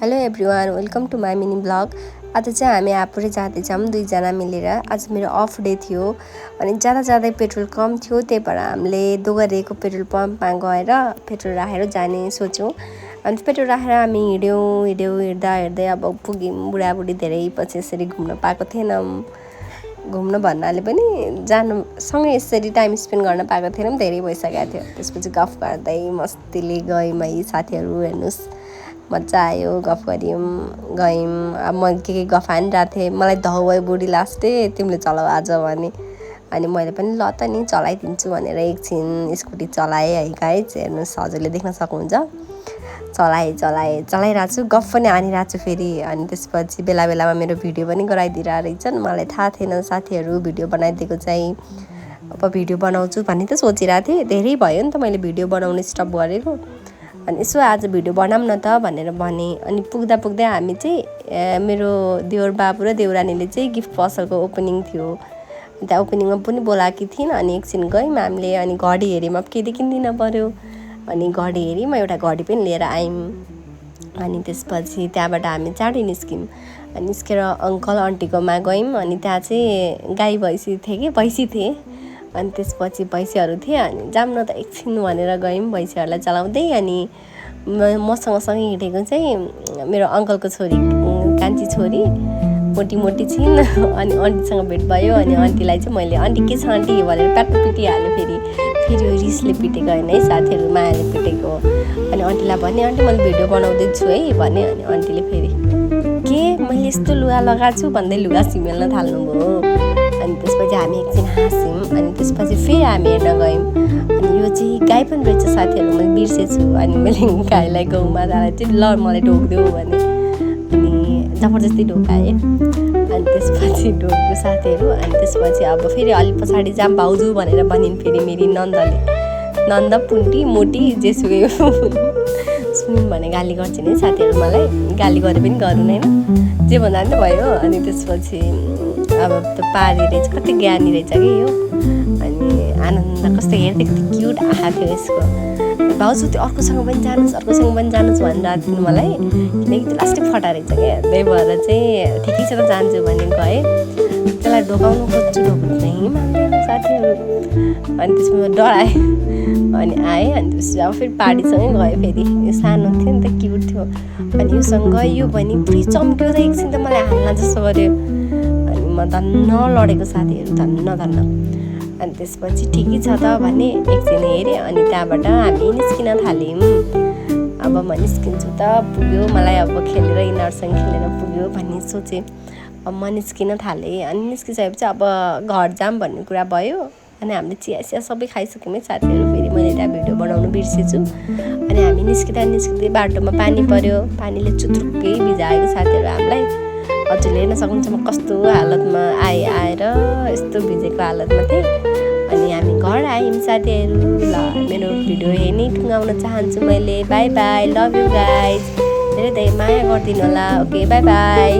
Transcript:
Hello everyone, welcome to my mini blog. आज चाहिँ हामी आपुरै जाँदैछौँ दुईजना मिलेर। आज मेरो अफ डे थियो अनि जाँदै पेट्रोल कम थियो, त्यही भएर हामीले दोगरेको पेट्रोल पम्पमा गएर पेट्रोल राखेर जाने सोच्यौँ। अनि पेट्रोल राखेर हामी हिँड्दै अब पुग्यौँ। बुढाबुढी धेरै पछि यसरी घुम्न पाएको थिएनौँ। घुम्न भन्नाले पनि सँगै यसरी टाइम स्पेन्ड गर्न पाएको थिएनौँ, धेरै भइसकेको थियो। त्यसपछि गफ गर्दै मस्तीले गयौँ है साथीहरू। हेर्नुहोस् मजा आयो, गफ गयौँ। अब म के गफ हानिरहेको थिएँ, मलाई धौ भयो बुढी लास्टै तिमीले चलाऊ आज भने। अनि मैले पनि ल त नि चलाइदिन्छु भनेर एकछिन स्कुटी चलाएँ है गाइज। हेर्नुहोस् हजुरले देख्न सक्नुहुन्छ, चलाइरहेको छु, गफ पनि हानिरहेको छु फेरि। अनि त्यसपछि बेला बेलामा मेरो भिडियो पनि गराइदिरहेको रहेछन्। मलाई थाहा थिएन साथीहरू भिडियो बनाइदिएको चाहिँ। अब भिडियो बनाउँछु भन्ने त सोचिरहेको थिएँ, धेरै भयो नि त मैले भिडियो बनाउने स्टप गरेको। अनि यसो आज भिडियो बनाऊँ न त भनेर भने। अनि पुग्दै हामी चाहिँ मेरो देवर बाबु र देउरानीले चाहिँ गिफ्ट पसलको ओपनिङ थियो, त्यहाँ ओपनिङमा पनि बोलाएकी थिइन्। अनि एकछिन गयौँ हामीले। अनि घडी हेरेमा केही किनिदिन पऱ्यो, अनि घडी हेऱ्यौँ, एउटा घडी पनि लिएर आयौँ। अनि त्यसपछि त्यहाँबाट हामी चाँडै निस्क्यौँ। निस्केर अङ्कल आन्टीकोमा गयौँ। अनि त्यहाँ चाहिँ गाई भैँसी थिए। अनि त्यसपछि भैँसीहरू थिए। अनि जाऊँ न त एकछिन भनेर गयौँ भैँसीहरूलाई चलाउँदै। अनि मसँग सँगै हिँडेको चाहिँ मेरो अङ्कलको छोरी, कान्छी छोरी, मोटी छिन्। अनि आन्टीसँग भेट भयो। अनि आन्टीलाई चाहिँ मैले आन्टी के छ आन्टी भनेर प्याट पिटिहालेँ। फेरि यो रिसले पिटेको होइन है साथीहरू, मायाले पिटेको। अनि आन्टीलाई भने आन्टी मैले भिडियो बनाउँदैछु है भने। अनि आन्टीले फेरि के मैले यस्तो लुगा लगाएको छु भन्दै लुगा सिमेल्न थाल्नुभयो। अनि त्यसपछि हामी एकछिन हाँस्यौँ। अनि त्यसपछि फेरि हामी हेर्न गयौँ। अनि यो चाहिँ गाई पनि रहेछ साथीहरू, मैले बिर्सेछु। अनि मैले गाईलाई गौमातालाई चाहिँ ल मलाई ढोकिदेऊ भने। अनि जबरजस्ती ढोकाएँ। अनि त्यसपछि ढोक्यो साथीहरू। अनि त्यसपछि अब फेरि अलिक पछाडि जाऊँ भाउजू भनेर भनिन् फेरि मेरी नन्द पुन्टी मोटी जेसुकै सुनिन् भने गाली गर्छिन् है साथीहरू। मलाई गाली गरे पनि गरून् होइन, जे भन्दा पनि भयो। अनि त्यसपछि अब त पारी रहेछ, कति ज्ञानी रहेछ कि यो। अनि आनन्द कस्तो हेर्दै कति क्युट आँखा थियो यसको। भाउजू त्यो अर्कोसँग पनि जानुहोस् भनिरहेको थियो मलाई, किनकि त्यो लास्टै फटा रहेछ क्या। त्यही भएर चाहिँ ठिकै छ त जान्छु भने गएँ। त्यसलाई ढोकाउनु खोज्छु, ढोक्नै मान्दैन साथीहरू। अनि त्यसमा डराएँ। अनि आएँ। अनि त्यसपछि अब फेरि पार्टीसँगै गएँ। फेरि यो सानो थियो नि त, क्युट थियो। अनि योसँग गयो भने पुरै चम्क्यो त, एकछिन त मलाई हाल्न जस्तो गर्यो। अनि म धन्न लडेको साथीहरू, धन्न। अनि त्यसपछि ठिकै छ त भने एकछिन हेरेँ। अनि त्यहाँबाट हामी निस्किन थाल्यौँ। अब म निस्किन्छु त पुग्यो, मलाई अब खेलेर यिनीहरूसँग खेलेर पुग्यो भन्ने सोचेँ। अब म निस्किन थालेँ। अनि निस्किसकेपछि अब घर जाऊँ भन्ने कुरा भयो। अनि हामीले चिया सबै खाइसक्यौँ है साथीहरू। फेरि मैले त्यहाँ भिडियो बनाउनु बिर्सेछु। अनि हामी निस्किँदै बाटोमा पानी पर्यो। पानीले चुत्रुक्कै भिजाएको साथीहरू हामीलाई। हजुरले हेर्न सक्नुहुन्छ म कस्तो हालतमा आएर यस्तो भिजेको हालतमा थिएँ। अनि हामी घर आयौँ साथीहरू। ल मेरो भिडियो हेर्ने टुङ्गाउन चाहन्छु मैले। By by, love you guys. धेरै माया गरिदिनु होला। Okay by by.